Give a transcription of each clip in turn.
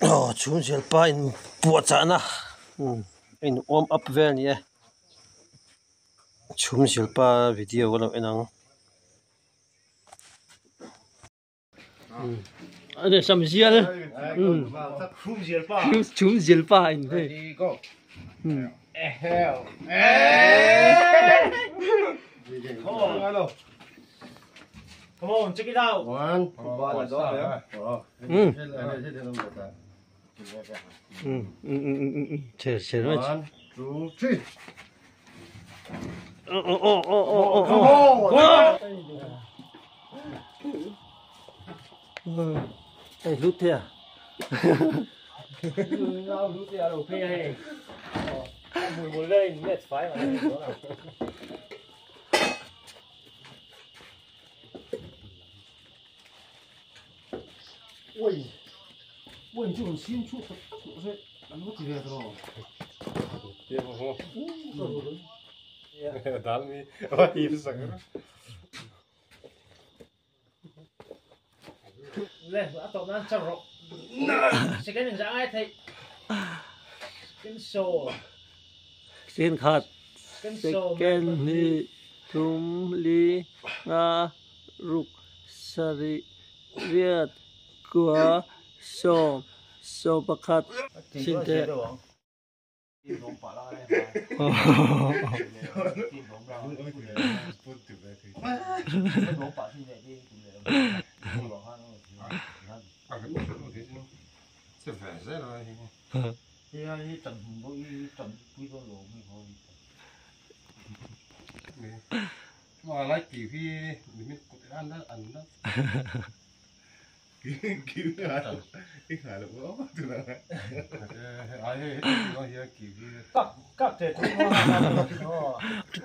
Oh, chun sial pa in puat sana. In warm up vel ni eh. Chun sial pa video wala enang. Ada sam sial. Chun sial pa in. Ready, go. Hell. Come on, check it out. One. Cheers. One, two, three. Oh. Hey, lút thế à? Lút ra đầu phê hay. Mùi muốn lên, mệt phải mà. Ui, ui, 좀 신축 요새 안 먹지 왜 들어? Dalmi, vad är det så? Lên, đã tao đang chào rộng. Sẽ cái đường ai thấy. Cái show. Xin khát. Cái show. Second ni tum li nga ruk sari riat kwa so pakat xin thế. Sẽ phải rất là Thì ai tận mỗi tận quý con lỗ mới thôi. mà lại kỳ phi mình ăn đó Cứu cái khả lực gỗ từ nào ai hết nó here kỳ phi Các thể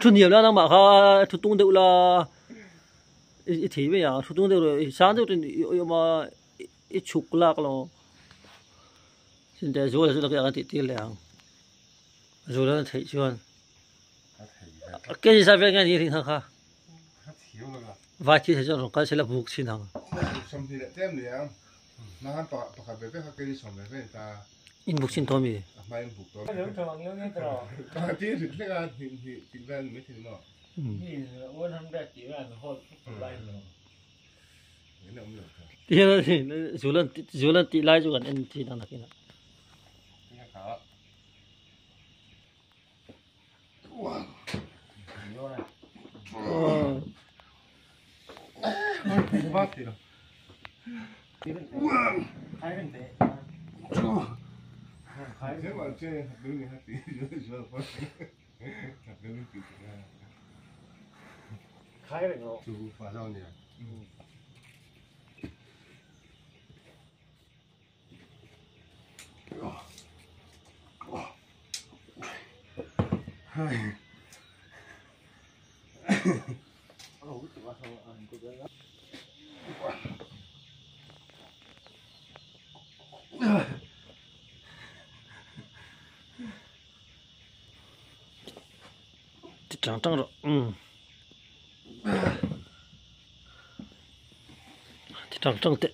Thu nhiều là đang bảo ha thu tung đều là ít thế bây giờ thu tung đều rồi sáng đều thì mà ít chục lạc rồi xin để rồi là cái ăn tiệt liền rồi là thấy chưa cái gì sao vậy cái gì thì thằng ha thiếu nữa vài chiếc thế cho cái sẽ là buộc xin thằng xong thì lại thêm nữa nó hắn bỏ khả về cái đi xong về ta in buộc xin thôi mi mai buộc đó cái lưỡng thường lưỡng cái trò. cái tiếng thì cái thì ven mấy thì nó Nhìn uốn không đẹp chỉ là hồi bay rồi. cái nào cũng được thì nó thì dù là tỷ lệ cho gần anh thì đang là cái nào nghe khá Vô này. bát thì đâu Thái đừng thế. thế mà chơi hạt đứng thì hạt tí rồi quá hạt đứng thì Thái đừng rồi. chú phá rau nhỉ trắng rồi thì trắng tệ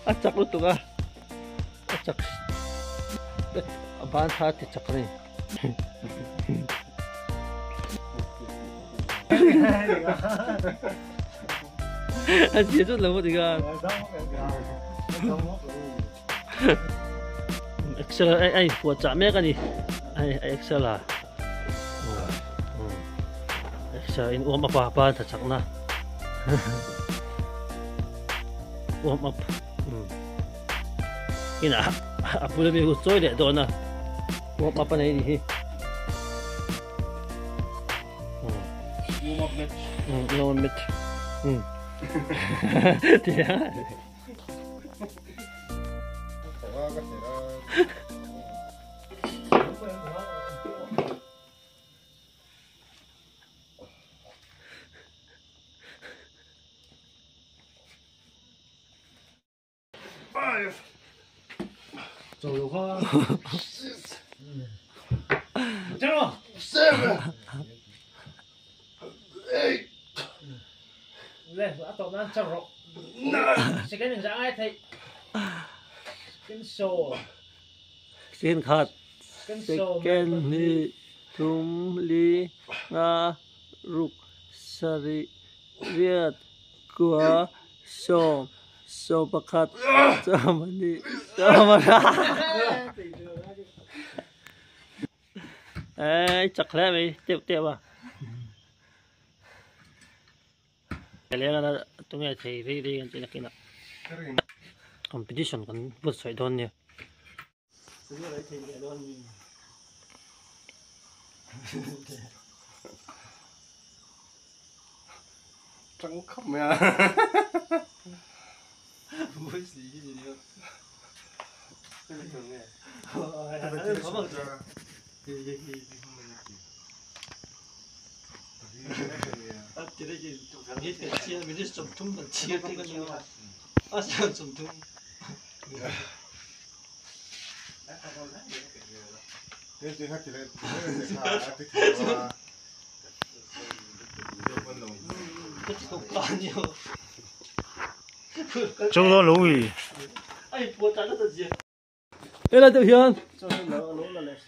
acak lu tuh kah acak apaan hati cak nih anh chia chút lâu thì kah Excel ai buat chạm mẹ cái gì ai Excel à Excel in uam apa-apa thật chắc na warm up ina apula bi hu choi de do na warm up này đi warm up match warm match thì đó có thể là走有空啊。站住！ 7 8 lên đã tổng đang chậm rộng. Sẽ cái đường ra ai thấy cái sổ xin khát cái sổ second ni thum li nga ruk sari riat kwa som so pakat samani samana chắc lẽ mày tiếp tiếp à cái này là tụi mình thấy đi cái này kia competition kan vượt sỏi đòn nha trắng khóc mẹ vui gì nữa cái này thường nghe chỉ đây chỉ tụi thằng hết cái chia mình đi trồng thung là chia cái con nhiều à sao trồng thung thế thì hát chỉ là cái kiểu là cái chỉ không có nhiều trong đó lũ gì ai bố trả nó thật gì đây là Tiểu Hiền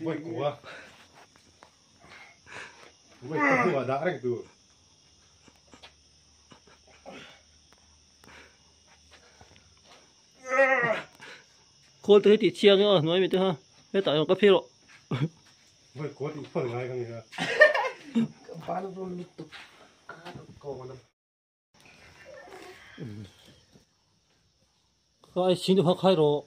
quay của đã đánh từ cô tới thì chia nữa nói mình tới ha cái tại nó có phê lộ quay của thì phần ngay cái này bán luôn lụt tục câu mà cái xin được học hay rồi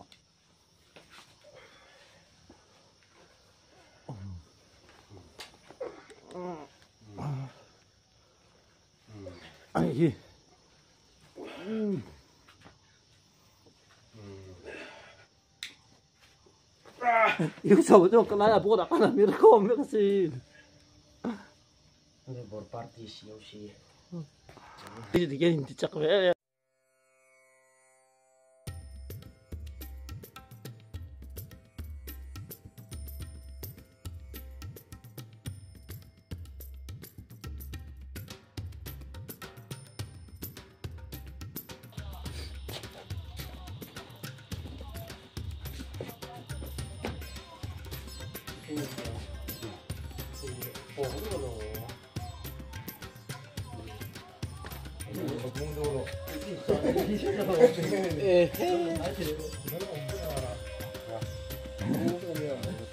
ai gì yêu sầu cho cái này là bố đã cái này biết không biết cái gì này bor party siêu siêu thì cái chắc vậy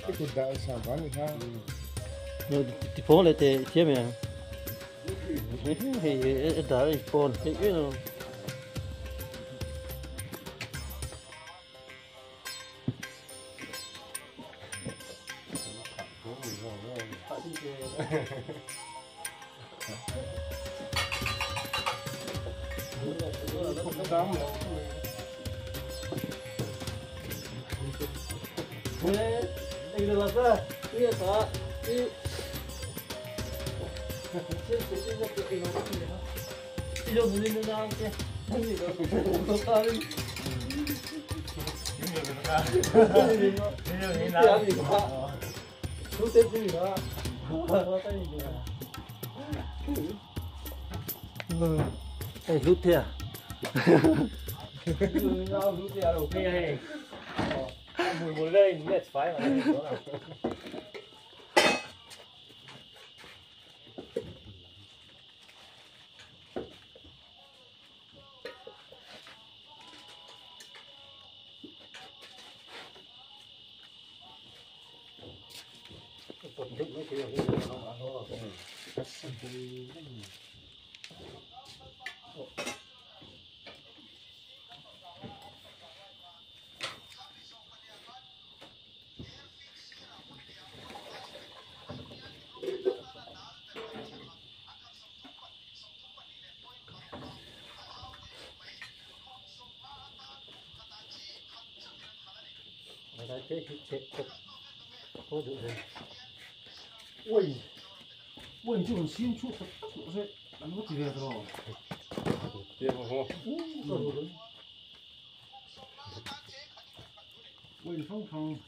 cái cục đại sản phẩm thì sao rồi thì phố lại thì chia mẹ thì đã phố thì biết rồi đây là cái cái sao cái 이거 물리는 나한테 이거 어떡하니 루테야 루테야 오케이 몰래 있는데 좋아요 Đấy, cái chết thôi được rồi. ui ui 좀 신축 요새 안 먹지 왜 들어 예 뭐 ui 성성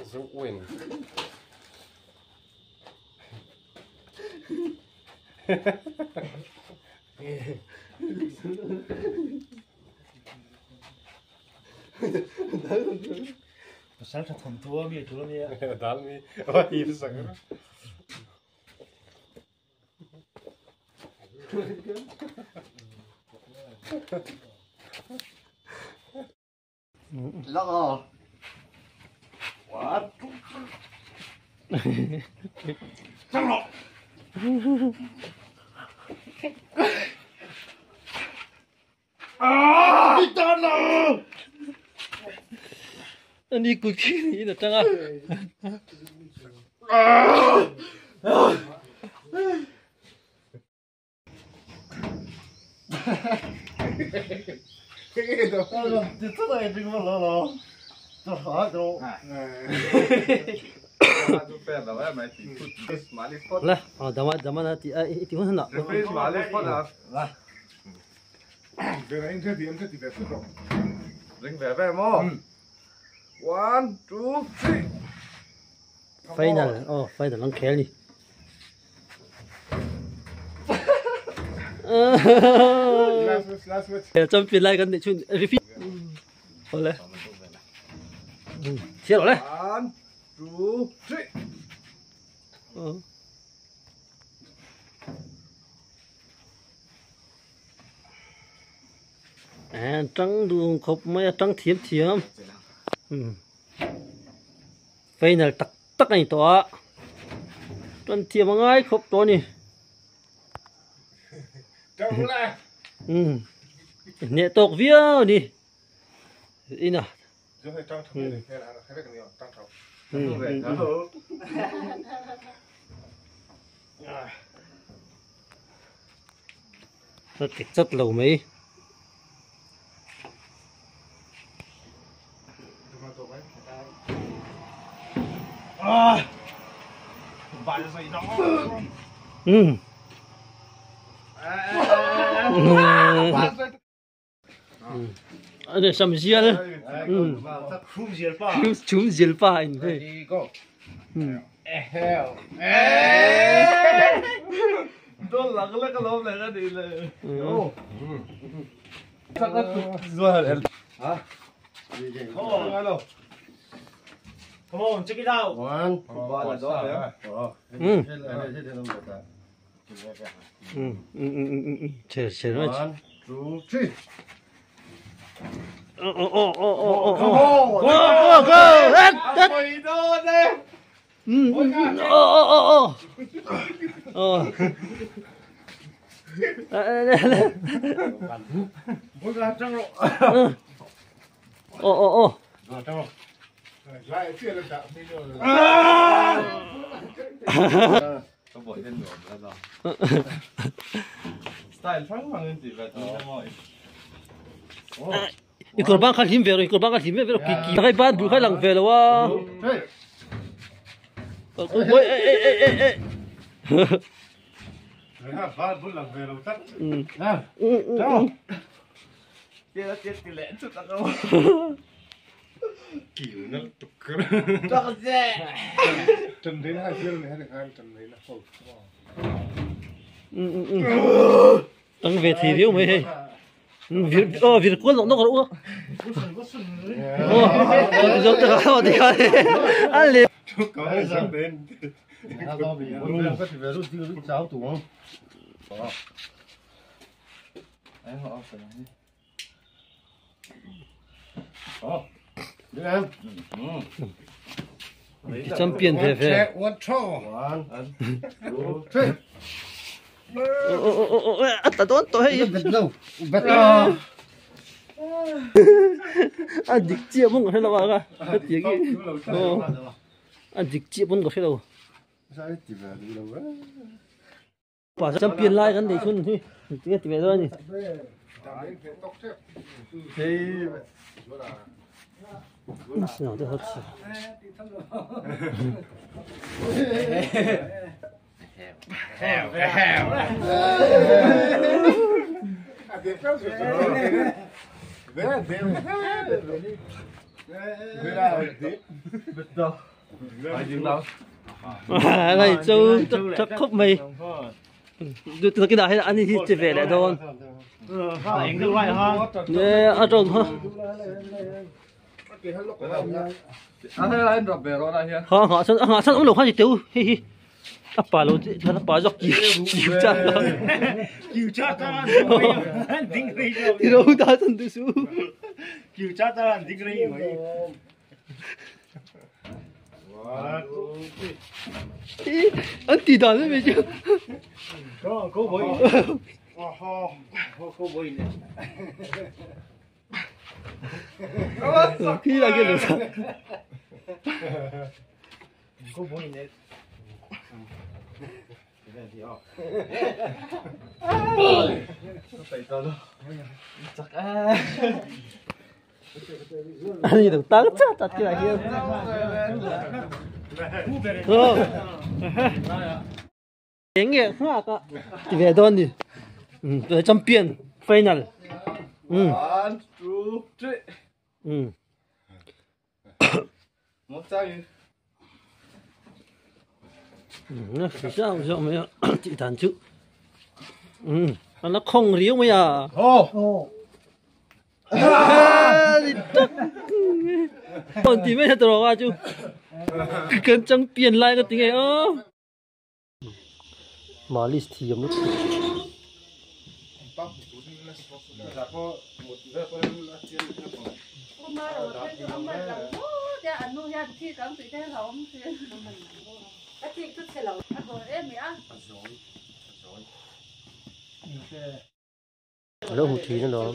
so win 살짝 덤덤이 두름이야. 달미 와 이랬어 lắc quá 장로 아 있잖아 아니 그 키는 있잖아. cái đó 됐다 지금 올라라 저 하죠 tu phe là vậy mày chỉ put smart spot Lah, zaman hati itu mana? put smart spot à về anh thế thì em thế thì về rồi dừng về về mò one two three final lang khel ni. last match Champion lai kan de chun repeat. Ole. Xia rồi đấy. one two three Trắng đường khop mấy trắng thiếm thiếm. Final tắc tắc này to. Trắng thiếm mà ngay khop to nè. trong lại Nè tộc viêu nè. Ina. 저 회장 탐내 해라 해백이요 땅 탐. tu về thở Nó rất lâu mấy. 아. 맞아서 이놈. Để xăm giel. 품 지을 바. Chúng giel pa anh thế. đi go 에헤. đó là cái lốp này nó đi là chắc là rồi. hả? alo. Come on, check it out. One. ba là đó đấy Chờ nó. One, two, three. mày đó đây mỗi cái trăng lộ. Trăng lộ. lại chưa được tạo video rồi có bộ trên đồ ra rồi style phẳng bằng gì vậy thôi mọi Ikut bang kan him vero, ikut bang kan him vero. Kiki kai ban bu kai lang vero wa. Oi ba bữa làm về đâu tắt. kia nó chết cái lẽ chút tao đâu Kiểu nó tục cơ. đó dễ Trần đến hai phiên này hay được hai trần đấy là không. Tăng về thì riêu mấy. Việc quân nó còn uống. Giống như là đi coi. Ăn liền. Có hai sáng đến. Nó có bị luôn có thể về rút tiêu rút cháo tủ không? đấy họ phải đi Được em. Champion về. One throw. One, two, three. Ta đón tôi hay. Bet đâu? Bet. Anh dịch chia muốn có thể đâu à? Cái tiếng gì? Anh dịch chia muốn có thể đâu? sao cái chị về đi đâu á Bỏ ra champion lại gần để xuân thì tiếc thì về rồi nhỉ. thì Nào tôi hết. Này châu chắc khóc mày. Từ cái nào hay là anh đi chỉ về lại thôi. Anh cứ lại ha. Nè, ở trong ha. anh đọc về rồi đây Họ sẵn ông lục hoa gì tiêu. Apa lo nó bỏ dọc chiều cha. Kiều cha ta đinh rì rồi. Thì đâu ta thân tư số. Kiều cha ta đinh rì rồi. Anh tì đòn đấy mày chứ. Cô bối. Cô bối nè. Khi là cái được sao? Cô bối nè. Anh gì được tớ chắc tật cái này kia. Tiếng nghe hoa cả. Thì về đón đi. Về champion final. one two three một tay Nó sao mày chị thằng chứ. Nó không riêng mày à. Còn tí mấy thằng đó chứ. Cần chẳng tiền lại cái tiếng này ơ. Mà list thì giống nó hụt thì nó đó.